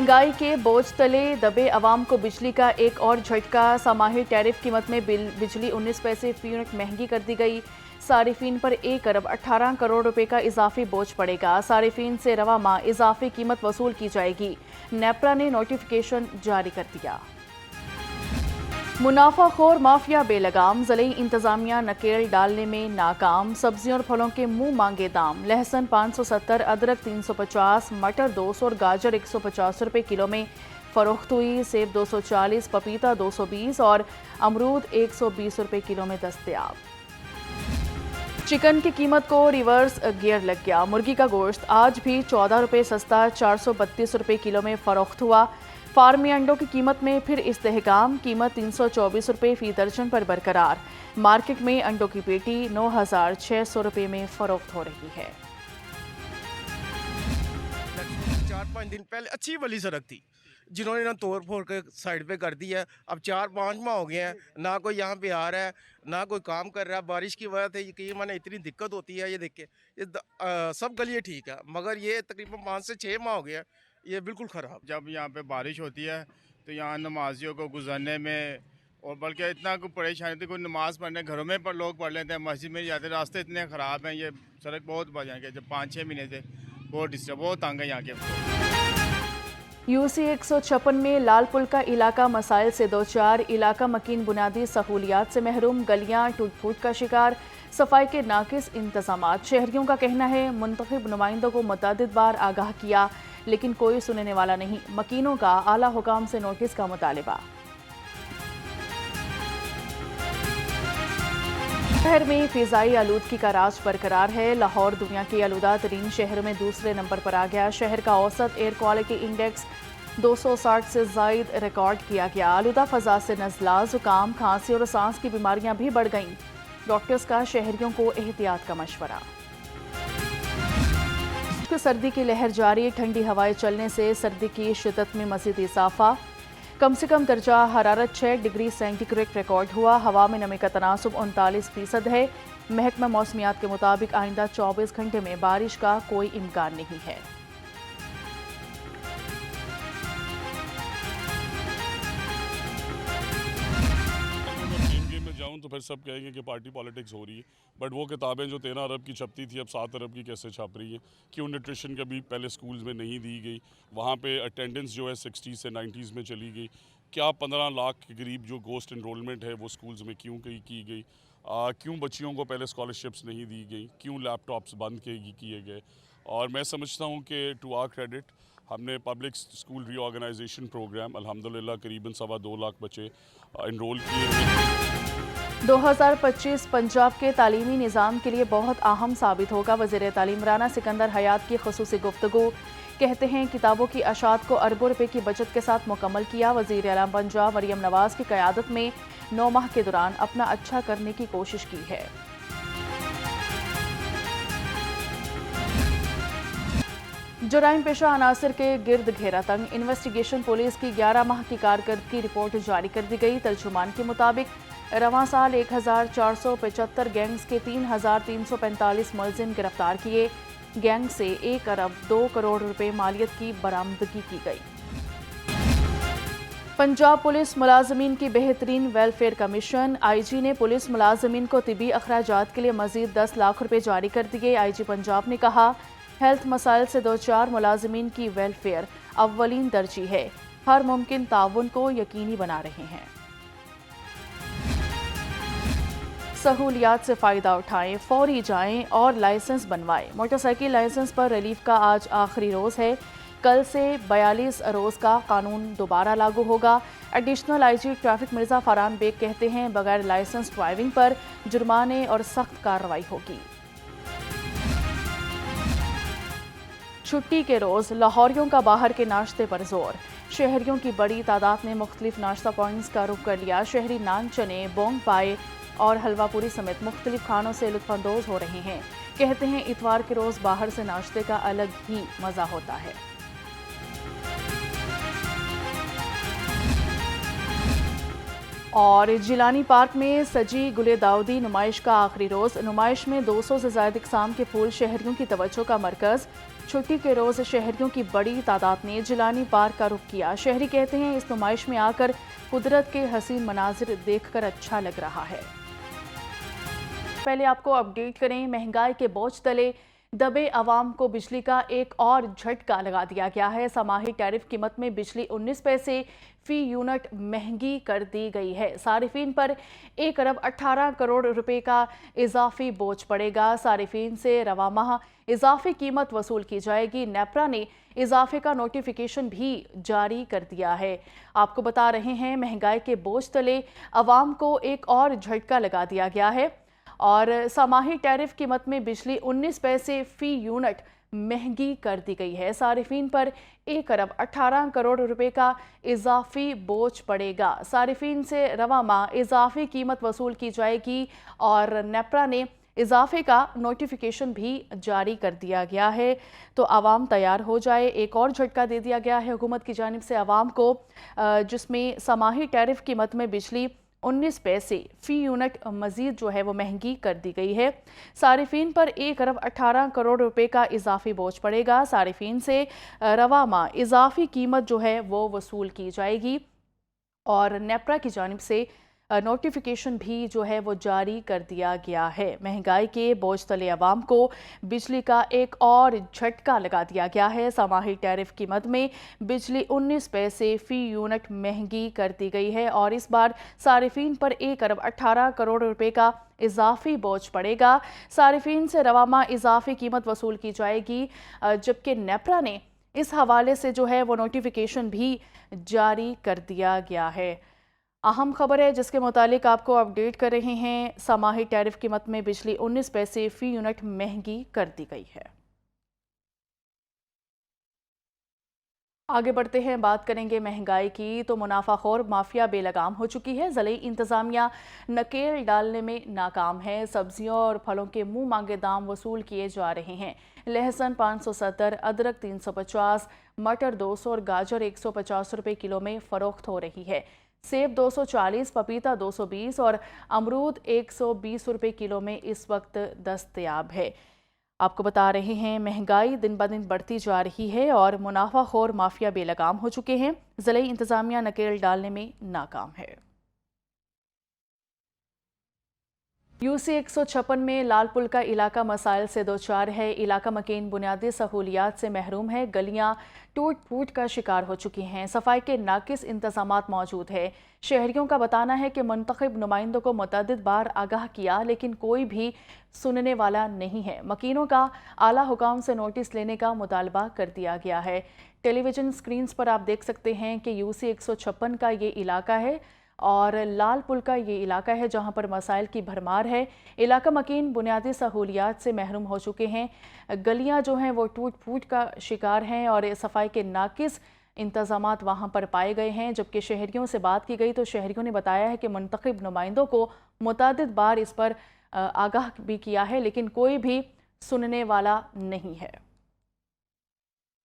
महंगाई के बोझ तले दबे अवाम को बिजली का एक और झटका। सामाही टैरिफ कीमत में बिजली 19 पैसे फी यूनिट महंगी कर दी गई। सारिफीन पर 1 अरब 18 करोड़ रुपए का इजाफी बोझ पड़ेगा। सारिफीन से रवा माह इजाफी कीमत वसूल की जाएगी। नेपरा ने नोटिफिकेशन जारी कर दिया। मुनाफाखोर माफिया बेलगाम, ज़िले इंतजामिया नकेल डालने में नाकाम। सब्जियों और फलों के मुंह मांगे दाम। लहसुन 570, अदरक 350, मटर 200 और गाजर 150 रुपए किलो में फरोख्त हुई। सेब 240, पपीता 220 और अमरूद 120 रुपए किलो में दस्तयाब। चिकन की कीमत को रिवर्स गियर लग गया। मुर्गी का गोश्त आज भी 14 रुपए सस्ता 432 रुपए किलो में फरोख्त हुआ। फार्मी अंडों की कीमत में फिर इस्तेहकाम। कीमत 324 रुपए फी दर्जन पर बरकरार। मार्केट में अंडों की पेटी 9,600 रुपए में फरोख्त हो रही है। 4-5 दिन पहले अच्छी वाली सड़क थी, जिन्होंने ना तोड़ फोड़ के साइड पे कर दी है। अब 4-5 माह हो गए हैं, ना कोई यहाँ पे आ रहा है, ना कोई काम कर रहा है। बारिश की वजह से कि मैंने इतनी दिक्कत होती है। ये देख के सब गलियाँ ठीक है, मगर ये तकरीबन 5 से 6 माह हो गया, ये बिल्कुल ख़राब। जब यहाँ पे बारिश होती है तो यहाँ नमाजियों को गुजरने में, और बल्कि इतना कोई परेशानी होती है, कोई नमाज़ पढ़ने घरों में पर लोग पढ़ लेते हैं, मस्जिद में जाते हैं, रास्ते इतने ख़राब हैं। ये सड़क बहुत बजा के जब 5-6 महीने से बहुत डिस्टर्ब, बहुत तंग है यहाँ के। यूसी 156 में लाल पुल का इलाका मसाइल से दो चार। इलाका मकीन बुनियादी सहूलियात से महरूम। गलियां टूट फूट का शिकार। सफाई के नाकिस इंतजामात। शहरियों का कहना है मुंतखब नुमाइंदों को मुतअद्दिद बार आगाह किया, लेकिन कोई सुनने वाला नहीं। मकीनों का आला हुकाम से नोटिस का मुतालिबा। शहर में फिजाई आलूदगी का राज बरकरार है। लाहौर दुनिया के आलूदा तरीन शहरों में दूसरे नंबर पर आ गया। शहर का औसत एयर क्वालिटी इंडेक्स 260 से जायद रिकॉर्ड किया गया। आलूदा फजा से नज़ला, जुकाम, खांसी और सांस की बीमारियां भी बढ़ गईं। डॉक्टर्स का शहरियों को एहतियात का मशवरा। सर्दी की लहर जारी। ठंडी हवाएं चलने से सर्दी की शिद्दत में मज़ीद इजाफा। कम से कम दर्जा हरारत 6 डिग्री सेंटीग्रेड रिकॉर्ड हुआ। हवा में नमी का तनासुब 39% है। महकमा मौसमियात के मुताबिक आइंदा 24 घंटे में बारिश का कोई इम्कान नहीं है। जाऊं तो फिर सब कहेंगे कि पार्टी पॉलिटिक्स हो रही है, बट वो किताबें जो 13 अरब की छपती थी अब 7 अरब की कैसे छप रही है? क्यों न्यूट्रिशन कभी पहले स्कूल्स में नहीं दी गई? वहाँ पे अटेंडेंस जो है 60 से 90s में चली गई। क्या 15 लाख के करीब जो गोस्ट इनरोलमेंट है वो स्कूल्स में क्यों की गई? क्यों बच्चियों को पहले स्कॉलरशिप्स नहीं दी गई? क्यों लैपटॉप्स बंद किए गए? और मैं समझता हूँ कि टू आवर क्रेडिट हमने पब्लिक स्कूल रीऑर्गेनाइजेशन प्रोग्राम अल्हम्दुलिल्लाह करीबन 2.25 लाख बच्चे इनरोल किए हैं। 2025 पंजाब के तालीमी निज़ाम के लिए बहुत अहम साबित होगा। वज़ीर तालीम राना सिकंदर हयात की ख़ुसूसी गुफ्तगू। कहते हैं किताबों की अशात को अरबों रुपए की बचत के साथ मुकम्मल किया। वज़ीर आला पंजाब मरियम नवाज़ की क़यादत में 9 माह के दौरान अपना अच्छा करने की कोशिश की है। जुराइम पेशा अनासर के गिर्द घेरा तंग। इन्वेस्टिगेशन पुलिस की 11 माह की कारकर्दगी रिपोर्ट जारी कर दी गई। तर्जुमान के मुताबिक रवां साल 1475 गैंग्स के 3345 मुलजिम गिरफ्तार किए। गैंग से 1 अरब 2 करोड़ रुपए मालियत की बरामदगी की गई। पंजाब पुलिस मुलाजमीन की बेहतरीन वेलफेयर कमीशन। आईजी ने पुलिस मुलाजमीन को तिबी अखराजात के लिए मजीद 10 लाख रुपए जारी कर दिए। आईजी पंजाब ने कहा हेल्थ मसाइल से दो चार मुलाजमीन की वेलफेयर अव्वलीन तरजीह है। हर मुमकिन ताउन को यकीनी बना रहे हैं। सहूलियात से फ़ायदा उठाएं, फौरी जाएं और लाइसेंस बनवाएं। मोटरसाइकिल लाइसेंस पर रिलीफ का आज आखिरी रोज़ है। कल से 42 रोज़ का कानून दोबारा लागू होगा। Additional IG traffic Mirza Farhan Baig कहते हैं बगैर लाइसेंस ड्राइविंग पर जुर्माने और सख्त कार्रवाई होगी। छुट्टी के रोज़ लाहौरियों का बाहर के नाश्ते पर जोर। शहरियों की बड़ी तादाद ने मुख्तलिफ नाश्ता पॉइंट्स का रुख कर लिया। शहरी नान चने, बोंग पाए और हलवा पूरी समेत मुख्तलिफ खानों से लुत्फानंदोज हो रहे हैं। कहते हैं इतवार के रोज़ बाहर से नाश्ते का अलग ही मज़ा होता है। और जिलानी पार्क में सजी गुले दाऊदी नुमाइश का आखिरी रोज़। नुमाइश में 200 से ज़्यादा इक़साम के फूल शहरियों की तवज्जो का मरकज़। छुट्टी के रोज शहरियों की बड़ी तादाद ने जिलानी पार्क का रुख किया। शहरी कहते हैं इस नुमाइश में आकर कुदरत के हसीन मनाजिर देखकर अच्छा लग रहा है। पहले आपको अपडेट करें, महंगाई के बोझ तले दबे अवाम को बिजली का एक और झटका लगा दिया गया है। समाही टैरिफ कीमत में बिजली 19 पैसे फी यूनिट महंगी कर दी गई है। सारिफीन पर 1 अरब 18 करोड़ रुपए का इजाफी बोझ पड़ेगा। सारिफीन से रवा माह इजाफी कीमत वसूल की जाएगी। नेपरा ने इजाफे का नोटिफिकेशन भी जारी कर दिया है। आपको बता रहे हैं, महंगाई के बोझ तले अवाम को एक और झटका लगा दिया गया है और समाही टैरिफ कीमत में बिजली 19 पैसे फी यूनिट महंगी कर दी गई है। सारिफीन पर 1 अरब 18 करोड़ रुपए का इजाफी बोझ पड़ेगा। सारिफीन से रवा माह इजाफी कीमत वसूल की जाएगी और नेपरा ने इजाफे का नोटिफिकेशन भी जारी कर दिया गया है। तो आवाम तैयार हो जाए। एक और झटका दे दिया गया है हुकूमत की जानिब से आवाम को, जिसमें समाही टैरिफ कीमत में बिजली 19 पैसे फी यूनिट मजीद जो है वो महंगी कर दी गई है। सारिफीन पर 1 अरब 18 करोड़ रुपए का इजाफी बोझ पड़ेगा। सारिफीन से रवा माह इजाफी कीमत जो है वो वसूल की जाएगी और नेपरा की जानिब से नोटिफिकेशन भी जो है वो जारी कर दिया गया है। महंगाई के बोझ तले अवाम को बिजली का एक और झटका लगा दिया गया है। समाही टैरिफ कीमत में बिजली 19 पैसे फी यूनिट महंगी कर दी गई है और इस बार सारिफीन पर 1 अरब 18 करोड़ रुपए का इजाफी बोझ पड़ेगा। सारिफीन से रवा माह इजाफी कीमत वसूल की जाएगी, जबकि नेपरा ने इस हवाले से जो है वो नोटिफिकेशन भी जारी कर दिया गया है। अहम खबर है जिसके मुतालिक आपको अपडेट कर रहे हैं। समाही टैरिफ कीमत में बिजली 19 पैसे फी यूनिट महंगी कर दी गई है। आगे बढ़ते हैं, बात करेंगे महंगाई की। तो मुनाफाखोर माफिया बेलगाम हो चुकी है। ज़िले इंतज़ामिया नकेल डालने में नाकाम है। सब्जियों और फलों के मुंह मांगे दाम वसूल किए जा रहे हैं। लहसुन 570, अदरक 350, मटर 200 और गाजर 150 रुपये किलो में फ़रोख्त हो रही है। सेब 240, पपीता 220 और अमरूद 120 रुपये किलो में इस वक्त दस्तयाब है। आपको बता रहे हैं, महंगाई दिन ब दिन बढ़ती जा रही है और मुनाफाखोर माफिया बेलगाम हो चुके हैं। ज़िले इंतज़ामिया नकेल डालने में नाकाम है। यूसी 156 में लाल पुल का इलाका मसाइल से दो चार है। इलाका मकीन बुनियादी सहूलियात से महरूम है। गलियां टूट फूट का शिकार हो चुकी हैं। सफाई के नाकिस इंतजामात मौजूद है। शहरियों का बताना है कि मुंतखब नुमाइंदों को मुतअद्दिद बार आगाह किया, लेकिन कोई भी सुनने वाला नहीं है। मकीनों का आला हुकाम से नोटिस लेने का मुतालबा कर दिया गया है। टेलीविजन स्क्रीन्स पर आप देख सकते हैं कि यूसी 156 का ये इलाका है और लाल पुल का ये इलाका है जहां पर मसाइल की भरमार है। इलाका मकीन बुनियादी सहूलियात से महरूम हो चुके हैं। गलियां जो हैं वो टूट फूट का शिकार हैं और सफाई के नाकिस इंतजामात वहां पर पाए गए हैं। जबकि शहरियों से बात की गई तो शहरियों ने बताया है कि मुंतखब नुमाइंदों को मुतअद्दिद बार इस पर आगाह भी किया है, लेकिन कोई भी सुनने वाला नहीं है।